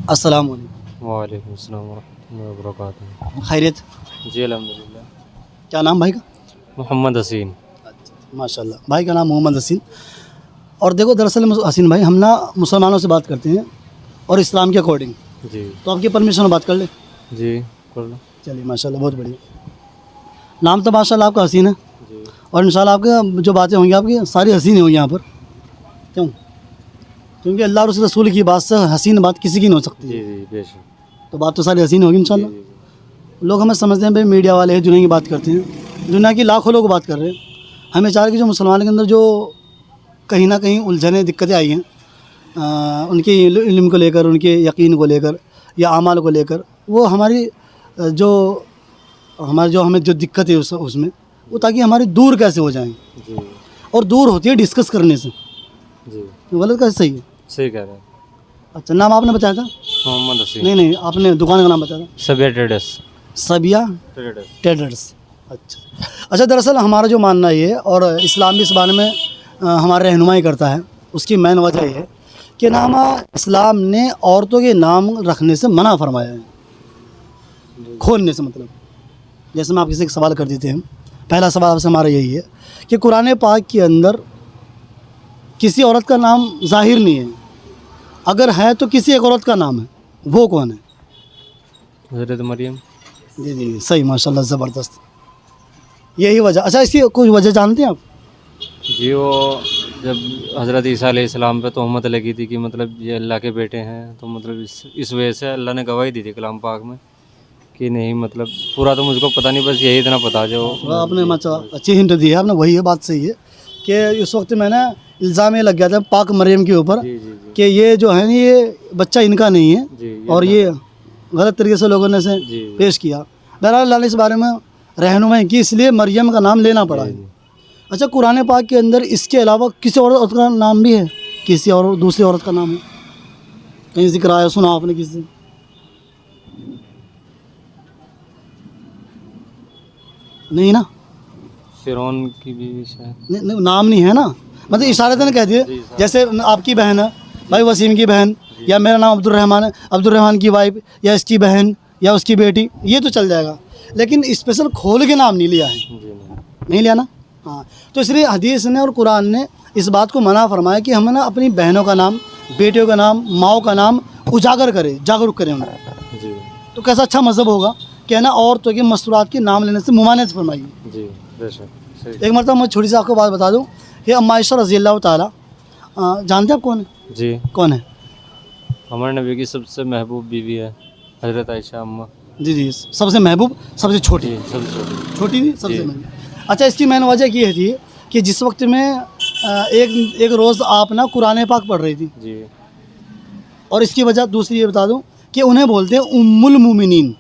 السلام علیکم۔ وعلیکم السلام ورحمۃ اللہ وبرکاتہ۔ خیریت؟ جی الحمدللہ۔ کیا نام بھائی کا؟ محمد حسین۔ ماشاء اللہ، بھائی کا نام محمد حسین۔ اور دیکھو دراصل حسین بھائی، ہم نا مسلمانوں سے بات کرتے ہیں اور اسلام کے اکارڈنگ، جی تو آپ کی پرمیشن بات کر لیں؟ جی کر لو۔ چلیے ماشاء اللہ، بہت بڑھیا۔ نام تو ماشاء اللہ آپ کا حسین ہے، جی اور انشاءاللہ آپ کے جو باتیں ہوں گی آپ کی ساری حسین ہوں گی یہاں پر، کیوں؟ کیونکہ اللہ اور اس رسول کی بات سے حسین بات کسی کی نہیں ہو سکتی جی ہے، جی بے شک۔ تو بات تو ساری حسین ہوگی انشاءاللہ۔ جی جی لوگ ہمیں سمجھتے ہیں بھائی میڈیا والے ہیں، دنیا کی بات کرتے ہیں، دنیا کی لاکھوں لوگ بات کر رہے ہیں۔ ہمیں چاہ رہے کہ جو مسلمان کے اندر جو کہیں نہ کہیں الجھنیں دقتیں آئی ہیں، ان کے علم کو لے کر، ان کے یقین کو لے کر یا اعمال کو لے کر، وہ ہماری جو ہمیں جو دقت ہے اس میں، وہ تاکہ ہماری دور کیسے ہو جائیں، جی اور دور ہوتی ہے ڈسکس کرنے سے، جی غلط کیسے صحیح ہے؟ صحیح کہہ رہے ہیں۔ اچھا، نام آپ نے بتایا تھا؟ محمد حسین۔ نہیں، آپ نے دکان کا نام بتایا تھا؟ Sabiya traders. Sabiya traders. Traders. اچھا دراصل ہمارا جو ماننا یہ ہے، اور اسلام بھی اس بارے میں ہمارے رہنمائی کرتا ہے، اس کی مین وجہ یہ ہے کہ نام اسلام نے عورتوں کے نام رکھنے سے منع فرمایا ہے، کھولنے سے مطلب۔ جیسے میں آپ کسی ایک سوال کر دیتے ہیں، پہلا سوال آپ سے ہمارا یہی ہے کہ قرآن پاک کے اندر کسی عورت کا نام ظاہر نہیں ہے، اگر ہے تو کسی ایک عورت کا نام ہے، وہ کون ہے؟ حضرت مریم۔ جی جی صحیح، ماشاء اللہ، زبردست، یہی وجہ۔ اچھا، اس کی کوئی وجہ جانتے ہیں آپ؟ جی وہ جب حضرت عیسیٰ علیہ السلام پہ تہمت لگی تھی کہ مطلب یہ اللہ کے بیٹے ہیں، تو مطلب اس وجہ سے اللہ نے گواہی دی تھی کلام پاک میں کہ نہیں، مطلب پورا تو مجھ کو پتہ نہیں، بس یہی اتنا پتا جو آپ نے اچھی ہنٹ دی ہے آپ نے، وہی ہے، بات صحیح ہے کہ اس وقت میں نے الزام یہ لگ گیا تھا پاک مریم کے اوپر جی جی جی کہ یہ جو ہے یہ بچہ ان کا نہیں ہے، جی اور یہ غلط طریقے سے لوگوں نے سے جی پیش کیا۔ بہرحال اللہ نے اس بارے میں رہنمائی کی، اس لیے مریم کا نام لینا پڑا ہے۔ جی اچھا، قرآن پاک کے اندر اس کے علاوہ کسی اور عورت کا نام بھی ہے؟ کسی اور دوسری عورت کا نام ہے؟ کہیں ذکر آیا، سنا آپ نے کسی سے؟ نہیں نا؟ فرعون کی بیوی شاید۔ نہیں، نام نہیں ہے نا، مطلب اشارتاً کہہ دیے، جیسے آپ کی بہن ہے بھائی، وسیم کی بہن، یا میرا نام عبد الرحمن ہے، عبد الرحمن کی وائف، یا اس کی بہن، یا اس کی بیٹی، یہ تو چل جائے گا، لیکن اسپیشل کھول کے نام نہیں لیا ہے، جی نہیں لیا نا؟ ہاں، تو اس لیے حدیث نے اور قرآن نے اس بات کو منع فرمایا کہ ہم نا اپنی بہنوں کا نام، بیٹیوں کا نام، ماؤں کا نام اجاگر کریں، جاگرک کریں انہیں۔ جی تو کیسا اچھا مذہب ہوگا کہ نا عورتوں کے مستورات کے نام لینے سے ممانعت فرمائی۔ جی بے شک صحیح۔ ایک مرتبہ میں چھوٹی سی آپ کو بات بتا دوں کہ ام عائشہ رضی اللہ تعالیٰ، جانتے ہیں آپ کون ہے؟ جی کون ہے؟ ہمارے نبی کی سب سے محبوب بیوی ہے حضرت عائشہ اماں۔ جی جی، سب سے محبوب، سب سے چھوٹی، جی سب سے چھوٹی۔ چھوٹی تھی سب جی سے محبوب۔ اچھا، اس کی مین وجہ یہ تھی کہ جس وقت میں ایک روز آپ نا قرآن پاک پڑھ رہی تھی، جی اور اس کی وجہ دوسری یہ بتا دوں کہ انہیں بولتے ہیں ام المومنین۔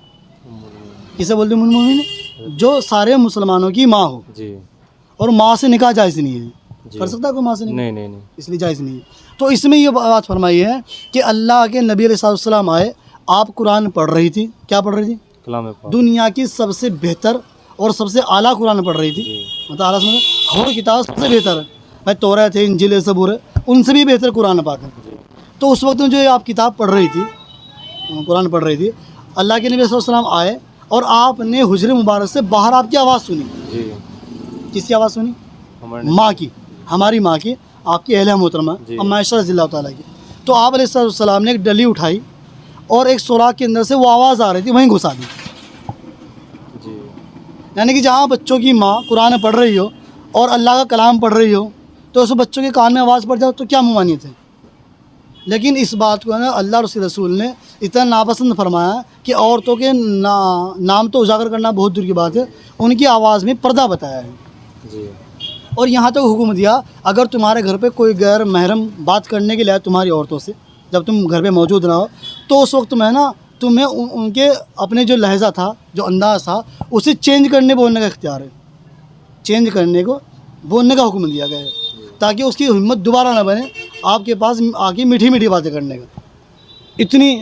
کسے بولتے ہیں ام المومنین؟ جو سارے مسلمانوں کی ماں ہو، جی اور ماں سے نکاح جائز نہیں ہے۔ جی کر سکتا ہے کوئی ماں سے نکاح؟ نہیں نہیں نہیں۔ اس لیے جائز نہیں ہے۔ تو اس میں یہ بات فرمائی ہے کہ اللہ کے نبی علیہ السلام آئے، آپ قرآن پڑھ رہی تھی، کیا پڑھ رہی تھی؟ کلام پاک۔ دنیا کی سب سے بہتر اور سب سے اعلیٰ قرآن پڑھ رہی تھی، جی مطلب اعلیٰ سمجھے، اور کتاب سب سے بہتر ہے بھائی، توریت ہے، انجیل ہے، زبور ہے، ان سے بھی بہتر قرآن پاک ہے۔ تو اس وقت میں جو آپ کتاب پڑھ رہی تھی، قرآن پڑھ رہی تھی، اللہ کے نبی صلی اللہ علیہ وسلم آئے اور آپ نے حجر مبارک سے باہر آپ کی آواز سنی۔ جی کس کی آواز سنی؟ ہمارے ماں کی، ہماری ماں کی، آپ کی اہلیہ محترمہ جی۔ ام عائشہ رضی اللہ تعالیٰ کی۔ تو آپ علیہ السلام نے ایک ڈلی اٹھائی اور ایک سوراخ کے اندر سے وہ آواز آ رہی تھی، وہیں گھسا دی۔ جی یعنی کہ جہاں بچوں کی ماں قرآن پڑھ رہی ہو اور اللہ کا کلام پڑھ رہی ہو، تو اس بچوں کے کان میں آواز پڑ جائے تو کیا ممانعت ہے؟ لیکن اس بات کو نا اللہ اور اس کے رسول نے اتنا ناپسند فرمایا کہ عورتوں کے نام تو اجاگر کرنا بہت دور کی بات ہے، ان کی آواز میں پردہ بتایا ہے۔ جی اور یہاں تک حکم دیا، اگر تمہارے گھر پہ کوئی غیر محرم بات کرنے کے لیے تمہاری عورتوں سے، جب تم گھر پہ موجود نہ ہو، تو اس وقت میں نا تمہیں ان کے اپنے جو لہجہ تھا، جو انداز تھا، اسے چینج کرنے بولنے کا اختیار ہے، چینج کرنے کو بولنے کا حکم دیا گیا ہے، تاکہ اس کی ہمت دوبارہ نہ بنے آپ کے پاس آ کے میٹھی میٹھی باتیں کرنے کا۔ اتنی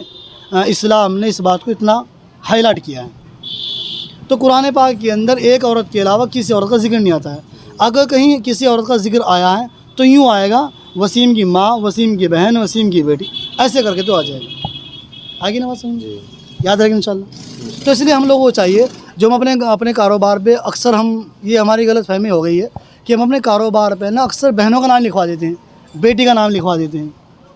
اسلام نے اس بات کو اتنا ہائی لائٹ کیا ہے۔ تو قرآن پاک کے اندر ایک عورت کے علاوہ کسی عورت کا ذکر نہیں آتا ہے۔ اگر کہیں کسی عورت کا ذکر آیا ہے تو یوں آئے گا، وسیم کی ماں، وسیم کی بہن، وسیم کی بیٹی، ایسے کر کے تو آ جائے گا۔ آگے نماز سمجھ جی یاد رکھیں انشاءاللہ. تو اس لیے ہم لوگوں کو چاہیے جو ہم اپنے کاروبار پہ اکثر یہ ہماری غلط فہمی ہو گئی ہے کہ ہم اپنے کاروبار پہ نا اکثر بہنوں کا نام لکھوا دیتے ہیں, بیٹی کا نام لکھوا دیتے ہیں.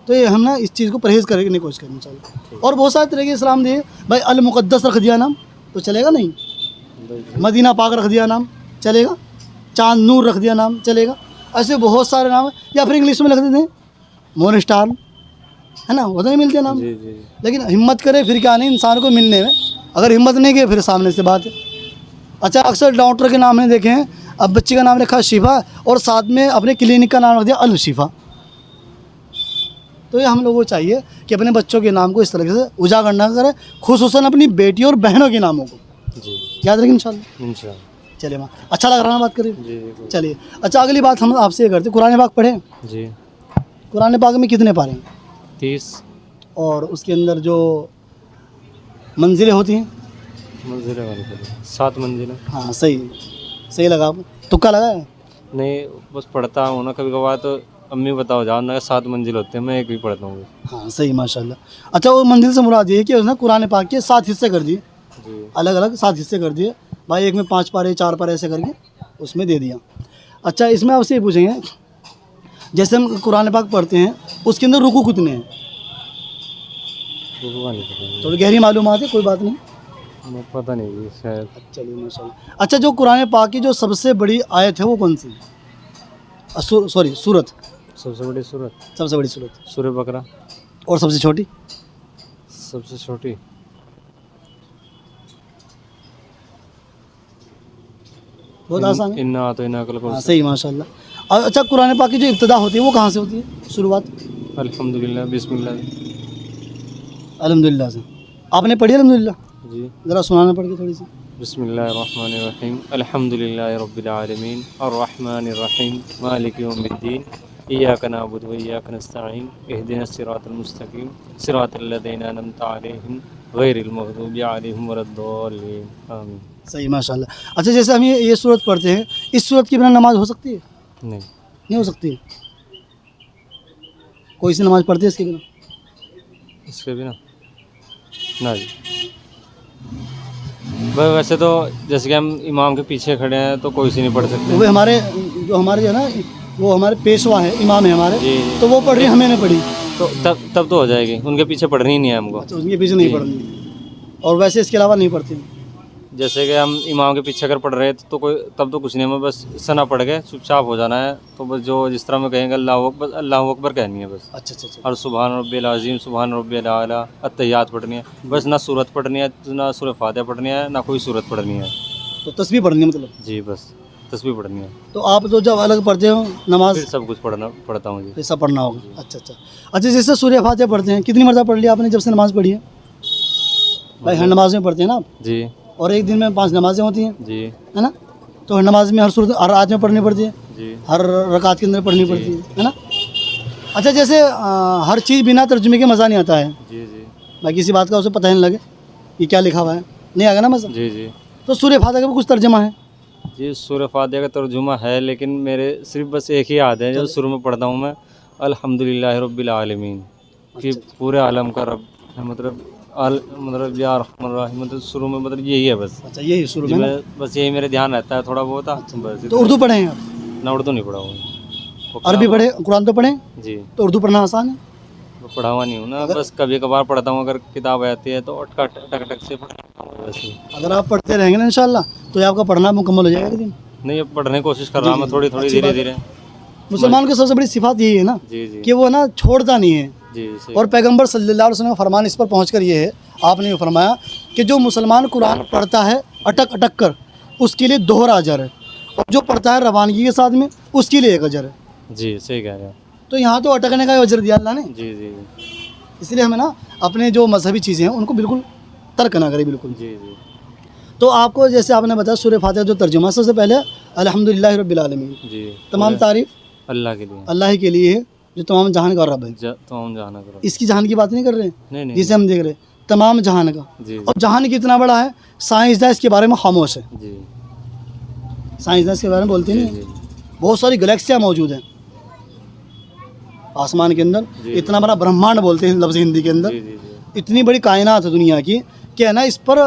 تو یہ ہم نا اس چیز کو پرہیز کرنے کی کوشش کریں انشاءاللہ. اور بہت سارے طریقے اسلام دیے بھائی, المقدس رکھ دیا نام تو چلے گا نہیں, مدینہ پاک رکھ دیا نام چلے گا, چاند نور رکھ دیا نام چلے گا, ایسے بہت سارے نام ہیں. یا پھر انگلش میں لکھ دیتے ہیں مون اسٹار, ہے نا, وہ تو نہیں ملتے نام. جی جی لیکن ہمت کرے پھر کیا نہیں انسان کو ملنے میں, اگر ہمت نہیں کی پھر سامنے سے بات ہے. اچھا اکثر ڈاکٹر کے نام نے دیکھے ہیں, اب بچی کا نام رکھا شفا اور ساتھ میں اپنے کلینک کا نام رکھ دیا الشفا. تو یہ ہم لوگوں کو چاہیے کہ اپنے بچوں کے نام کو اس طریقے سے اجاگر نہ کریں, خصوصاً اپنی بیٹی اور بہنوں کے ناموں کو جی یاد رکھیں انشاءاللہ. انشاءاللہ. چلیے ماں, اچھا لگ رہا ہے بات کریں. جی چلیے اچھا اگلی بات ہم آپ سے یہ کرتے ہیں, قرآن پاک پڑھیں. جی قرآن پاک میں کتنے پارے ہیں؟ 30 اور اس کے اندر جو منزلیں ہوتی ہیں, منزلیں والی 7 منزلیں. ہاں صحیح لگا آپ کو, تکا لگا ہے؟ نہیں بس پڑھتا ہوں نا کبھی کبھار, تو امی بتاؤ جاؤ نا 7 منزل ہوتے ہیں, میں ایک بھی پڑھتا ہوں. ہاں صحیح ماشاء اللہ. اچھا وہ منزل سے مراد یہ ہے کہ اس نے قرآن پاک کے 7 حصے کر دیے, جی الگ الگ 7 حصے کر دیے بھائی, ایک میں 5 پارے 4 پارے ایسے کر کے اس میں دے دیا. اچھا اس میں آپ سے یہ پوچھیں گے, جیسے ہم قرآن پاک پڑھتے ہیں اس کے اندر رکوع کتنے ہیں؟ تھوڑی گہری معلومات ہے, کوئی بات نہیں, پتہ نہیں شاید. چلیے ماشاء اللہ. اچھا جو قرآن پاک کی جو سب سے بڑی آیت ہے وہ کون سی؟ سورت. سب سے بڑی سورت سب سے بڑی سورت. سورہ بقرہ. اور سب سے چھوٹی؟ سب سے چھوٹی بہت آسان ہے. انا اعطیناک الکوثر. ہاں صحیح ماشاء اللہ. اور اچھا قرآن پاک کی جو ابتدا ہوتی ہے وہ کہاں سے ہوتی ہے, شروعات؟ الحمدللہ, بسم اللہ. الحمدللہ سے. آپ نے پڑھی الحمدللہ؟ جی ذرا سنانا پڑ کے تھوڑی سی. بسم اللہ الرحمن الرحیم. الحمدللہ رب العالمین الرحمن الرحیم مالک یوم الدین ایاک نعبد و ایاک نستعین اہدنا الصراط المستقیم صراط الذین انعمت علیہم غیر المغضوب علیہم ولا الضالین آمین. صحیح ماشاء اللہ. اچھا جیسے ہم یہ صورت پڑھتے ہیں, اس صورت کی بنا نماز ہو سکتی ہے؟ نہیں ہو سکتی ہے. کوئی سی نماز پڑھتی ہے اس کے بنا؟ اس کے بنا نا جی. بھائی ویسے تو جیسے کہ ہم امام کے پیچھے کھڑے ہیں تو کوئی سی نہیں پڑھ سکتے. وہ ہمارے جو ہے نا وہ ہمارے پیشوا ہے, امام ہے ہمارے, جی تو وہ پڑھ رہی ہیں, ہمیں نے پڑھی تو تب تو ہو جائے گی, ان کے پیچھے پڑھنی ہی نہیں ہے ہم کو. اچھا اس کے پیچھے نہیں پڑھنی, اور ویسے اس کے علاوہ نہیں پڑھتی. جیسے کہ ہم امام کے پیچھے اگر پڑھ رہے ہیں تو کوئی تب تو کچھ نہیں, ہمیں بس سنا پڑھ کے چپ چاپ ہو جانا ہے. تو بس جو جس طرح میں کہیں گے اللہ اکبر کہنی ہے بس. اچھا. اور سبحان ربی العظیم, سبحان ربی الاعلیٰ, التحیات پڑھنی ہے بس. نہ سورت پڑھنی ہے, نہ سورہ فاتحہ پڑھنی ہے, نہ کوئی سورت پڑھنی ہے. تو تسبیح پڑھنی ہے مطلب؟ جی بس تسبیح پڑھنی ہے. تو آپ تو جب الگ پڑھتے ہو نماز پھر سب کچھ پڑھتا ہوں جی. ایسا پڑھنا ہوگا. اچھا جیسے سورہ فاتحہ پڑھتے ہیں, کتنی مرتبہ پڑھ لیا آپ نے جب سے نماز پڑھی ہے بھائی؟ ہر نماز میں پڑھتے ہیں نا آپ؟ جی. اور ایک دن میں 5 نمازیں ہوتی ہیں, جی ہے نا, تو ہر نماز میں ہر آیت میں پڑھنی پڑتی ہے, جی ہر رکعت کے اندر پڑھنی پڑتی ہے نا. اچھا جیسے ہر چیز بنا ترجمے کے مزہ نہیں آتا ہے. جی جی میں کسی بات کا اسے پتہ نہیں لگے یہ کیا لکھا ہوا ہے, نہیں آگا نا مزہ. جی جی تو سورہ فاتحہ کا بھی کچھ ترجمہ ہے؟ جی سورہ فاتحہ کا ترجمہ ہے, لیکن میرے صرف بس ایک ہی یاد ہے جو شروع میں پڑھتا ہوں میں, الحمدللہ رب العالمین, کہ پورے عالم کا رب ہے, مطلب یا رحمن الرحیم, مطلب شروع میں مطلب یہی ہے بس. اچھا یہی شروع جی میں میں بس یہی میرے دھیان رہتا ہے تھوڑا بہت. بس تو اردو پڑھیں ہیں آپ؟ نہ اردو نہیں پڑھا ہوں. عربی پڑھے, قرآن تو پڑھیں, جی تو اردو پڑھنا آسان ہے؟ پڑھا ہوا نہیں ہوں نا, بس کبھی کبھار پڑھتا ہوں, اگر کتاب آتی ہے تو ٹک ٹک سے پڑھتا ہوں ویسے. اگر آپ پڑھتے رہیں گے نا انشاءاللہ تو یہ آپ کا پڑھنا مکمل ہو جائے گا ایک دن. نہیں اب پڑھنے کی کوشش کر رہا ہوں میں, تھوڑی دھیرے دھیرے. مسلمان کی سب سے بڑی صفات یہی ہے نا جی جی کہ وہ نا چھوڑتا نہیں ہے. جی صحیح. اور پیغمبر صلی اللہ علیہ وسلم کا فرمان اس پر پہنچ کر یہ ہے, آپ نے یہ فرمایا کہ جو مسلمان قرآن پڑھتا ہے اٹک اٹک کر اس کے لیے دوہرا اجر ہے, اور جو پڑھتا ہے روانگی کے ساتھ میں اس کے لیے ایک اجر ہے. جی صحیح کہہ رہے ہیں. تو یہاں تو اٹکنے کا اجر دیا اللہ نے. جی جی اس لیے ہمیں نا اپنے جو مذہبی چیزیں ہیں ان کو بالکل ترک نہ کریں بالکل. جی جی تو آپ کو جیسے آپ نے بتایا سورہ فاتحہ جو ترجمہ, سب سے پہلے الحمدللہ رب العالمین, جی تمام تعریف اللہ کے لیے, اللہ ہی کے لیے ہے جو تمام جہان کا رب ہے. تمام جہان کا رب. اس کی جہان کی بات نہیں کر رہے نہیں نہیں. جسے ہم دیکھ رہے ہیں, تمام جہان کا. جی اور جہان کتنا بڑا ہے, سائنسداں اس کے بارے میں خاموش ہے. جی سائنسداں اس کے بارے میں بولتے جی نہیں, جی بہت ساری گلیکسیاں موجود ہیں آسمان کے اندر, اتنا بڑا برہمانڈ بولتے ہیں لفظ ہندی کے اندر. جی جی جی اتنی بڑی کائنات ہے دنیا کی کہ ہے نا اس پر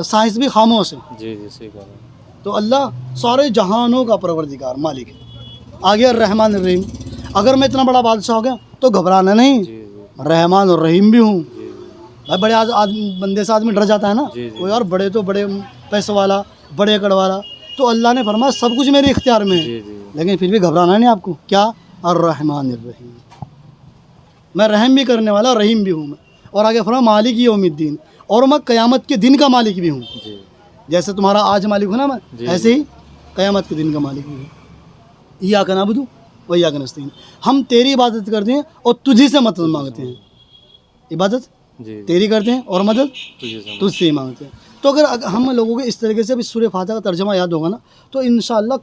سائنس بھی خاموش ہے. جی جی صحیح کہہ رہے ہیں. تو اللہ سارے جہانوں کا پروردگار مالک ہے. آگے الرحمن الرحیم. اگر میں اتنا بڑا بادشاہ ہو گیا تو گھبرانا نہیں, جی جی رحمان اور رحیم بھی ہوں. جی بھائی بڑے بندے سے آدمی ڈر جاتا ہے نا, جی جی. وہ یار بڑے تو بڑے پیسوں والا, بڑے کڑ والا, تو اللہ نے فرمایا سب کچھ میرے اختیار میں ہے, جی جی لیکن پھر بھی گھبرانا نہیں آپ کو. کیا؟ الرحمن الرحیم, میں رحم بھی کرنے والا رحیم بھی ہوں میں. اور آگے فرمایا مالک یوم الدین, اور میں قیامت کے دن کا مالک بھی ہوں. جی جیسے تمہارا آج مالک ہوں نا میں, جی. ایسے ہی قیامت کے دن کا مالک بھی ہوں. ایاک نعبد و ایاک نستعین, ہم تیری عبادت کرتے ہیں اور تجھی سے مدد مانگتے ہیں. عبادت جی تیری کرتے ہیں اور مدد تجھے سمجھ. تجھ سے ہی مانگتے ہیں. تو اگر ہم لوگوں کو اس طریقے سے اب سورہ فاتحہ کا ترجمہ یاد ہوگا نا, تو انشاءاللہ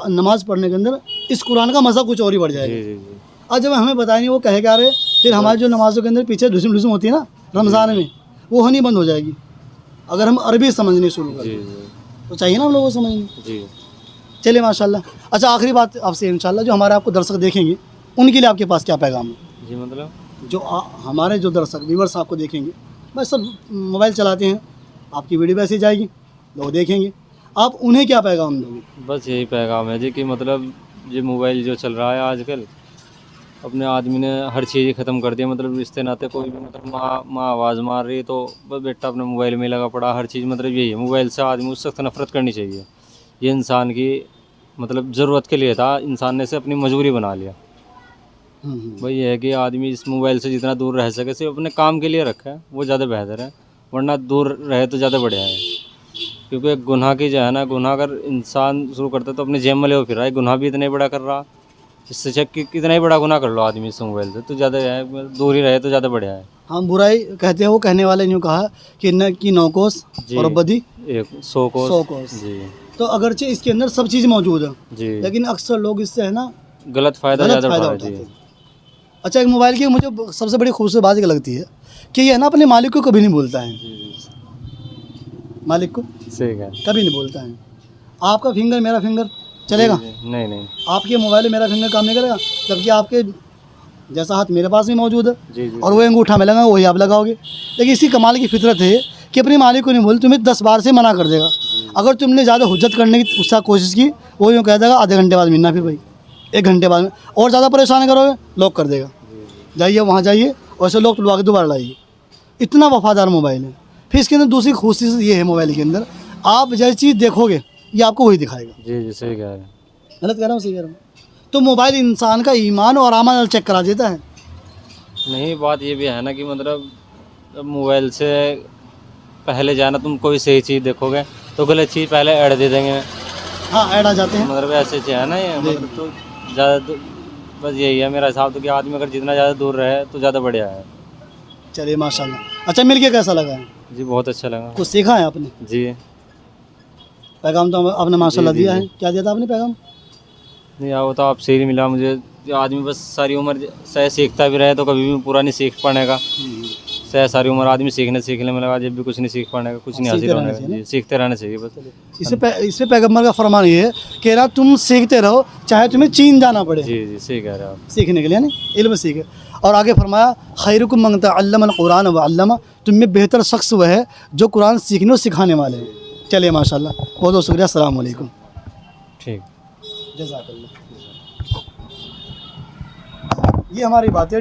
نماز پڑھنے کے اندر اس قرآن کا مزہ کچھ اور ہی بڑھ جائے گا. جی جی جی اور جب ہمیں بتائیں گے وہ کہے گا رہے, پھر ہماری جو نمازوں کے اندر پیچھے ڈھسم ہوتی ہے نا رمضان میں, وہ ہونی بند ہو جائے گی اگر ہم عربی سمجھنے شروع کریں. جی جی تو چاہیے نا ہم لوگوں کو سمجھنے. جی. چلیے ماشاءاللہ. اچھا آخری بات آپ سے انشاءاللہ, جو ہمارے آپ کو درشک دیکھیں گے ان کے لیے آپ کے پاس کیا پیغام ہے؟ جی مطلب جو ہمارے جو درشک ویورس آپ کو دیکھیں گے, بس سب موبائل چلاتے ہیں, آپ کی ویڈیو ایسے جائے گی, لوگ دیکھیں گے, آپ انہیں کیا پیغام دیں گے؟ بس یہی پیغام ہے جی کہ مطلب یہ موبائل جو چل رہا ہے آج کل, اپنے آدمی نے ہر چیز ہی ختم کر دیا. مطلب رشتے ناتے کوئی بھی, مطلب ماں آواز مار رہی ہے تو بس بیٹا اپنے موبائل میں لگا پڑا. ہر چیز مطلب یہی ہے, موبائل سے آدمی کو سخت نفرت کرنی چاہیے. یہ انسان کی مطلب ضرورت کے لیے تھا, انسان نے اسے اپنی مجبوری بنا لیا. بھائی یہ ہے کہ آدمی اس موبائل سے جتنا دور رہ سکے صرف اپنے کام کے لیے رکھا ہے, وہ زیادہ بہتر ہے. ورنہ دور رہے تو زیادہ بڑھیا ہے. کیونکہ گناہ کی جو ہے نا, گناہ اگر انسان شروع کرتا ہے تو اپنے جیب میں لے وہ پھر رہا ہے. گناہ بھی اتنا ہی بڑا کر رہا, اس سے چیک کہ کتنا ہی بڑا گناہ کر لو آدمی اس موبائل سے, تو زیادہ ہے دور ہی رہے تو زیادہ بڑھیا ہے. ہم برائی کہتے ہیں, وہ کہنے والے نے یوں کہا کہ نہ کی 9 کوس جی. اور بدی 100 کوس. 100 کوس. جی تو اگرچہ اس کے اندر سب چیز موجود ہے, جی. لیکن اکثر لوگ اس سے ہے نا غلط فائدہ غلط زیادہ فائدہ اٹھا اٹھاتے رہے. ہیں. اچھا ایک موبائل کی مجھے سب سے بڑی خوبصورت بات یہ لگتی ہے کہ یہ ہے نا اپنے مالک کو کبھی نہیں بھولتا ہے. جی. مالک کو صحیح ہے. کبھی نہیں بولتا ہے. آپ کا فنگر میرا فنگر چلے گا, نہیں نہیں. آپ کے موبائل میں میرا فنگر کام نہیں کرے گا, جبکہ آپ کے جیسا ہاتھ میرے پاس بھی موجود ہے, جی جی. اور وہ انگوٹھا میں لگا وہی آپ لگاؤ گے. لیکن اسی کمال کی فطرت ہے کہ اپنے مالک کو نہیں بول, تمہیں 10 بار سے منع کر دے گا. اگر تم نے زیادہ حجت کرنے کی اس کا کوشش کی, وہ یوں کہہ دے گا آدھے گھنٹے بعد ملنا, پھر بھائی 1 گھنٹے بعد میں, اور زیادہ پریشان کرو گے لاک کر دے گا. جائیے وہاں جائیے, اور اسے لاک تلوا کے دوبارہ لائیے. اتنا وفادار موبائل ہے. پھر اس کے اندر دوسری خصوصیت یہ ہے موبائل کے اندر, آپ جیسی چیز دیکھو گے یہ آپ کو وہی دکھائے گا. جی جی صحیح کہہ رہے ہیں. غلط کہہ رہا ہوں صحیح کہہ رہا ہوں؟ تو موبائل انسان کا ایمان اور عمل چیک کرا دیتا ہے. نہیں بات یہ بھی ہے نا کہ مطلب موبائل سے پہلے جانا, تم کوئی صحیح چیز دیکھو گے تو غلط چیز پہلے ایڈ دے دیں گے. ہاں ایڈ آ جاتے ہیں. مطلب ایسے ہے نا یہ, مطلب تو زیادہ بس یہی ہے میرا حساب, تو کہ آدمی اگر جتنا زیادہ دور رہے تو زیادہ بڑھیا ہے. چلیے ماشاء اللہ. اچھا مل کے کیسا لگا ہے؟ جی بہت اچھا لگا. کچھ سیکھا ہے آپ نے؟ جی. پیغام تو آپ نے ماشاء اللہ جی، جی، دیا ہے. جی. کیا دیا تھا آپ نے پیغام؟ نہیں وہ تو آپ سے ہی ملا مجھے. آدمی بس ساری عمر سہ سیکھتا بھی رہے تو کبھی بھی پورا نہیں سیکھ پانے کا. ساری عمر آدمی سیکھنے میں لگا, جب بھی کچھ نہیں سیکھ پانے کا, کچھ نہیں حاصل ہونے کا. جی سیکھتے رہنا چاہیے بس. اس پہ پیغمبر کا فرمان یہ ہے کہ رہا تم سیکھتے رہو چاہے تمہیں چین جانا پڑے. جی جی صحیح کہہ رہے ہیں آپ. سیکھنے کے لیے نا علم سیکھے. اور آگے فرمایا خیرکم من تعلم القرآن وعلمہ, تم میں بہتر شخص وہ ہے جو قرآن سیکھنے اور سکھانے والے ہیں. چلیے ماشاء اللہ, بہت بہت شکریہ. السلام علیکم. ٹھیک. جزاک اللہ. یہ ہماری بات ہے.